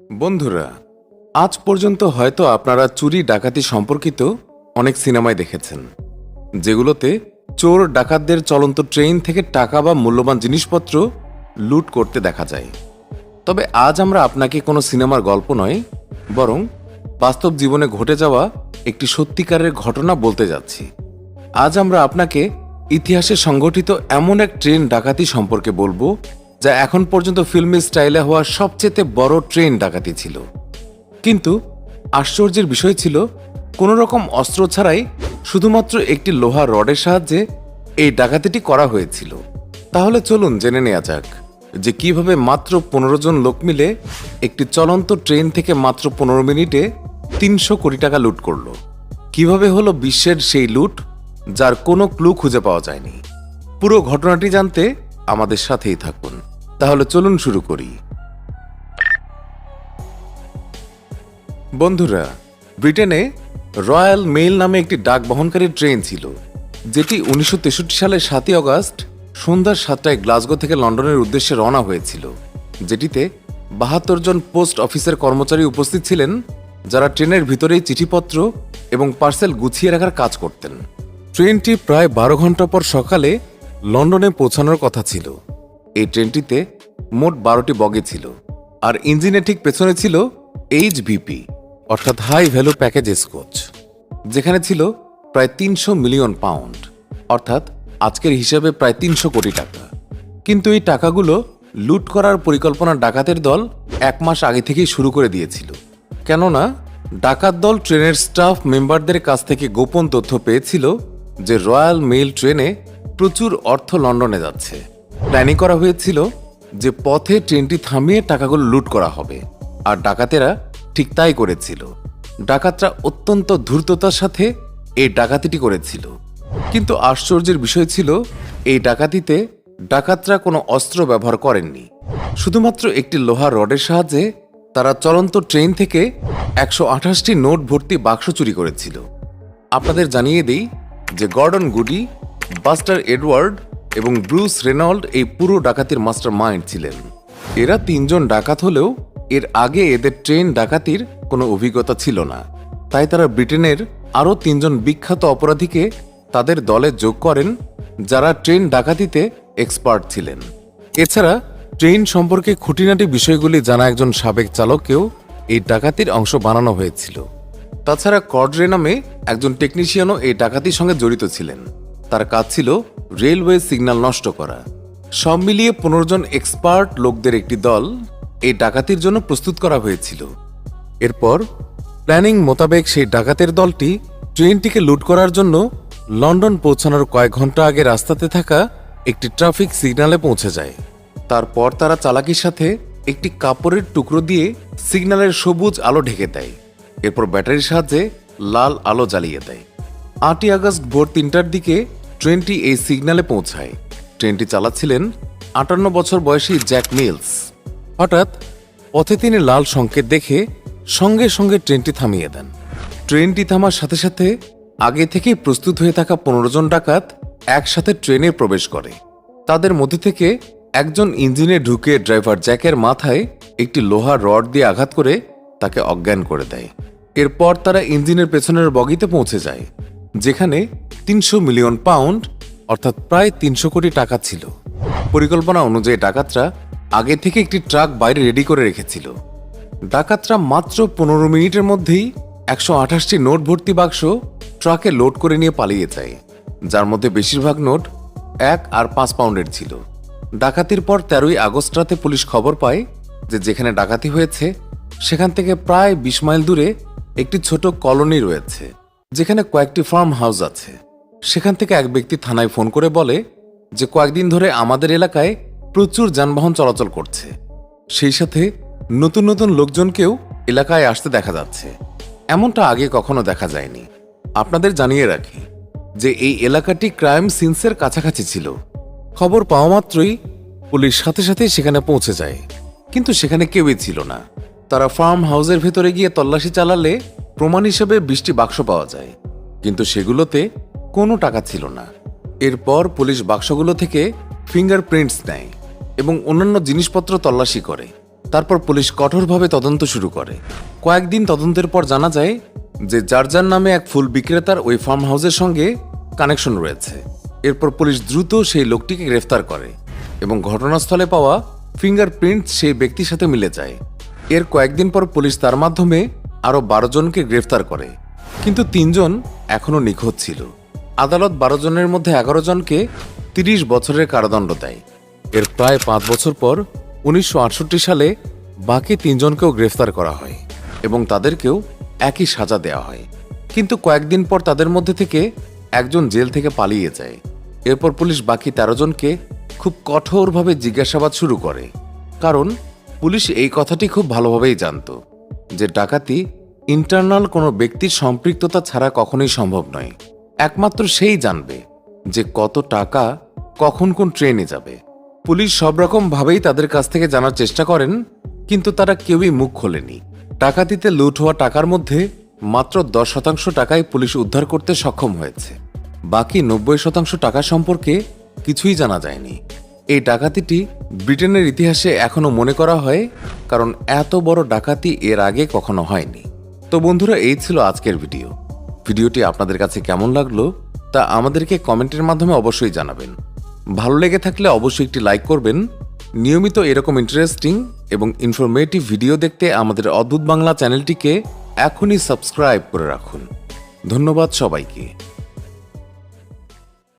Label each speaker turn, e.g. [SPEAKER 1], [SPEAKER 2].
[SPEAKER 1] বন্ধুরা, আজ পর্যন্ত হয়তো আপনারা চুরি ডাকাতি সম্পর্কিত অনেক সিনেমায় দেখেছেন, যেগুলোতে চোর ডাকাতদের চলন্ত ট্রেন থেকে টাকা বা মূল্যবান জিনিসপত্র লুট করতে দেখা যায়। তবে আজ আমরা আপনাকে কোনো সিনেমার গল্প নয়, বরং বাস্তব জীবনে ঘটে যাওয়া একটি সত্যিকারের ঘটনা বলতে যাচ্ছি। আজ আমরা আপনাকে ইতিহাসে সংঘটিত এমন এক ট্রেন ডাকাতি সম্পর্কে বলবো, যা এখন পর্যন্ত ফিল্মি স্টাইলে হওয়া সবচেয়ে বড় ট্রেন ডাকাতি ছিল। কিন্তু আশ্চর্যের বিষয় ছিল, কোনো রকম অস্ত্র ছাড়াই শুধুমাত্র একটি লোহার রডের সাহায্যে এই ডাকাতিটি করা হয়েছিল। তাহলে চলুন জেনে নেওয়া যাক যে কিভাবে মাত্র 15 জন লোক মিলে একটি চলন্ত ট্রেন থেকে মাত্র 15 মিনিটে 300 কোটি টাকা লুট করল। কিভাবে হলো বিশ্বের সেই লুট, যার কোনো ক্লু খুঁজে পাওয়া যায়নি। পুরো ঘটনাটি জানতে আমাদের সাথেই থাকুন। তাহলে চলুন শুরু করি। বন্ধুরা, ব্রিটেনে রয়্যাল মেইল নামে একটি ডাক বহনকারী ট্রেন ছিল, যেটি 1963 সালের 7 অগস্ট সন্ধ্যা 7টায় গ্লাসগো থেকে লন্ডনের উদ্দেশ্যে রওনা হয়েছিল। যেটিতে 72 জন পোস্ট অফিসের কর্মচারী উপস্থিত ছিলেন, যারা ট্রেনের ভিতরেই চিঠিপত্র এবং পার্সেল গুছিয়ে রাখার কাজ করতেন। ট্রেনটি প্রায় 12 ঘন্টা পর সকালে লন্ডনে পৌঁছানোর কথা ছিল। এই ট্রেনটিতে মোট 12টি বগি ছিল, আর ইঞ্জিনের ঠিক পেছনে ছিল HVP অর্থাৎ হাই ভ্যালু প্যাকেজেস কোচ, যেখানে ছিল প্রায় 300 মিলিয়ন পাউন্ড অর্থাৎ আজকের হিসাবে প্রায় 300 কোটি টাকা। কিন্তু এই টাকাগুলো লুট করার পরিকল্পনা ডাকাতের দল 1 মাস আগে থেকেই শুরু করে দিয়েছিল। কেননা ডাকাত দল ট্রেনের স্টাফ মেম্বারদের কাছ থেকে গোপন তথ্য পেয়েছিল যে রয়্যাল মেইল ট্রেনে প্রচুর অর্থ লন্ডনে যাচ্ছে। প্ল্যানিং করা হয়েছিল যে পথে ট্রেনটি থামিয়ে টাকাগুলো লুট করা হবে, আর ডাকাতেরা ঠিক তাই করেছিল। ডাকাতরা অত্যন্ত ধূর্ততার সাথে এই ডাকাতিটি করেছিল। কিন্তু আশ্চর্যের বিষয় ছিল, এই ডাকাতিতে ডাকাতরা কোনো অস্ত্র ব্যবহার করেননি। শুধুমাত্র একটি লোহার রডের সাহায্যে তারা চলন্ত ট্রেন থেকে 128টি নোট ভর্তি বাক্স চুরি করেছিল। আপনাদের জানিয়ে দিই যে গর্ডন গুডি, বাস্টার এডওয়ার্ড এবং ব্রুস রেনল্ড এই পুরো ডাকাতির মাস্টার মাইন্ড ছিলেন। এরা 3 জন ডাকাত হলেও এর আগে এদের ট্রেন ডাকাতির কোনো অভিজ্ঞতা ছিল না। তাই তারা ব্রিটেনের আরও 3 জন বিখ্যাত অপরাধীকে তাদের দলে যোগ করেন, যারা ট্রেন ডাকাতিতে এক্সপার্ট ছিলেন। এছাড়া ট্রেন সম্পর্কে খুঁটিনাটি বিষয়গুলি জানা একজন সাবেক চালককেও এই ডাকাতির অংশ বানানো হয়েছিল। তাছাড়া কর্ডরে নামে একজন টেকনিশিয়ানও এই ডাকাতির সঙ্গে জড়িত ছিলেন। তার কাজ ছিল রেলওয়ে সিগন্যাল নষ্ট করা। সব মিলিয়ে 15 জন এক্সপার্ট লোকদের একটি দল এই ডাকাতির জন্য প্রস্তুত করা হয়েছিল। এরপর প্ল্যানিং মোতাবেক সেই ডাকাতের দলটি ট্রেনটিকে লুট করার জন্য লন্ডন পৌঁছানোর কয়েক ঘন্টা আগে রাস্তাতে থাকা একটি ট্রাফিক সিগন্যালে পৌঁছে যায়। তারপর তারা চালাকির সাথে একটি কাপড়ের টুকরো দিয়ে সিগন্যালের সবুজ আলো ঢেকে দেয়। এরপর ব্যাটারির সাহায্যে লাল আলো জ্বালিয়ে দেয়। 8ই আগস্ট ভোর 3টার দিকে ট্রেনটি এই সিগন্যালে পৌঁছায়। ট্রেনটি চালাচ্ছিলেন 58 বছর বয়সী জ্যাক মিলস। হঠাৎ পথে তিনি লাল সংকেত দেখে সঙ্গে সঙ্গে ট্রেনটি থামিয়ে দেন। ট্রেনটি থামার সাথে সাথে আগে থেকেই প্রস্তুত হয়ে থাকা 15 জন ডাকাত একসাথে ট্রেনে প্রবেশ করে। তাদের মধ্যে থেকে একজন ইঞ্জিনে ঢুকে ড্রাইভার জ্যাকের মাথায় একটি লোহার রড দিয়ে আঘাত করে তাকে অজ্ঞান করে দেয়। এরপর তারা ইঞ্জিনের পেছনের বগিতে পৌঁছে যায়, যেখানে 300 মিলিয়ন পাউন্ড অর্থাৎ প্রায় 300 কোটি টাকা ছিল। পরিকল্পনা অনুযায়ী ডাকাতরা আগে থেকে একটি ট্রাক বাইরে রেডি করে রেখেছিল। ডাকাতরা মাত্র 15 মিনিটের মধ্যেই 128টি নোট ভর্তি বাক্স ট্রাকে লোড করে নিয়ে পালিয়ে যায়, যার মধ্যে বেশিরভাগ নোট 1 আর 5 পাউন্ডের ছিল। ডাকাতির পর 13ই আগস্ট রাতে পুলিশ খবর পায় যে যেখানে ডাকাতি হয়েছে সেখান থেকে প্রায় 20 মাইল দূরে একটি ছোট কলোনি রয়েছে, যেখানে কয়েকটি ফার্ম হাউস আছে। সেখান থেকে এক ব্যক্তি থানায় ফোন করে বলে যে কয়েকদিন ধরে আমাদের এলাকায় প্রচুর যানবাহন চলাচল করছে, সেই সাথে নতুন নতুন লোকজনকেও এলাকায় আসতে দেখা যাচ্ছে। এমনটা আগে কখনো দেখা যায়নি। আপনাদের জানিয়ে রাখি যে এই এলাকাটি ক্রাইম সিনসের কাছাকাছি ছিল। খবর পাওয়া মাত্রই পুলিশ সাথে সাথে সেখানে পৌঁছে যায়, কিন্তু সেখানে কেউই ছিল না। তারা ফার্ম হাউসের ভেতরে গিয়ে তল্লাশি চালালে প্রমাণ হিসেবে 20টি বাক্স পাওয়া যায়, কিন্তু সেগুলোতে কোনো টাকা ছিল না। এরপর পুলিশ বাক্সগুলো থেকে ফিঙ্গারপ্রিন্টস নেয় এবং অন্যান্য জিনিসপত্র তল্লাশি করে। তারপর পুলিশ কঠোরভাবে তদন্ত শুরু করে। কয়েকদিন তদন্তের পর জানা যায় যে জার্জার নামে এক ফুল বিক্রেতার ওই ফার্ম হাউসের সঙ্গে কানেকশন রয়েছে। এরপর পুলিশ দ্রুত সেই লোকটিকে গ্রেফতার করে এবং ঘটনাস্থলে পাওয়া ফিঙ্গারপ্রিন্ট সেই ব্যক্তির সাথে মিলে যায়। এর কয়েকদিন পর পুলিশ তার মাধ্যমে আরও 12 জনকে গ্রেফতার করে, কিন্তু 3 জন এখনও নিখোঁজ ছিল। আদালত 12 জনের মধ্যে 11 জনকে 30 বছরের কারাদণ্ড দেয়। এর প্রায় 5 বছর পর 1968 সালে বাকি 3 জনকেও গ্রেফতার করা হয় এবং তাদেরকেও একই সাজা দেওয়া হয়। কিন্তু কয়েকদিন পর তাদের মধ্যে থেকে একজন জেল থেকে পালিয়ে যায়। এরপর পুলিশ বাকি 13 জনকে খুব কঠোরভাবে জিজ্ঞাসাবাদ শুরু করে, কারণ পুলিশ এই কথাটি খুব ভালোভাবেই জানত যে ডাকাতি ইন্টারনাল কোনো ব্যক্তির সম্পৃক্ততা ছাড়া কখনোই সম্ভব নয়। একমাত্র সেই জানবে যে কত টাকা কখন কোন ট্রেনে যাবে। পুলিশ সব রকম ভাবেই তাদের কাছ থেকে জানার চেষ্টা করেন, কিন্তু তারা কেউই মুখ খোলেনি। ডাকাতিতে লুট হওয়া টাকার মধ্যে মাত্র 10% টাকাই পুলিশ উদ্ধার করতে সক্ষম হয়েছে। বাকি 90% টাকা সম্পর্কে কিছুই জানা যায়নি। এই ডাকাতিটি ব্রিটেনের ইতিহাসে এখনো মনে করা হয়, কারণ এত বড় ডাকাতি এর আগে কখনো হয়নি। তো বন্ধুরা, এই ছিল আজকের ভিডিওটি আপনাদের কাছে কেমন লাগলো তা আমাদেরকে কমেন্টের মাধ্যমে অবশ্যই জানাবেন। ভালো লেগে থাকলে অবশ্যই একটি লাইক করবেন। নিয়মিত এরকম ইন্টারেস্টিং এবং ইনফরমেটিভ ভিডিও দেখতে আমাদের অদ্ভুত বাংলা চ্যানেলটিকে এখনই সাবস্ক্রাইব করে রাখুন। ধন্যবাদ সবাইকে।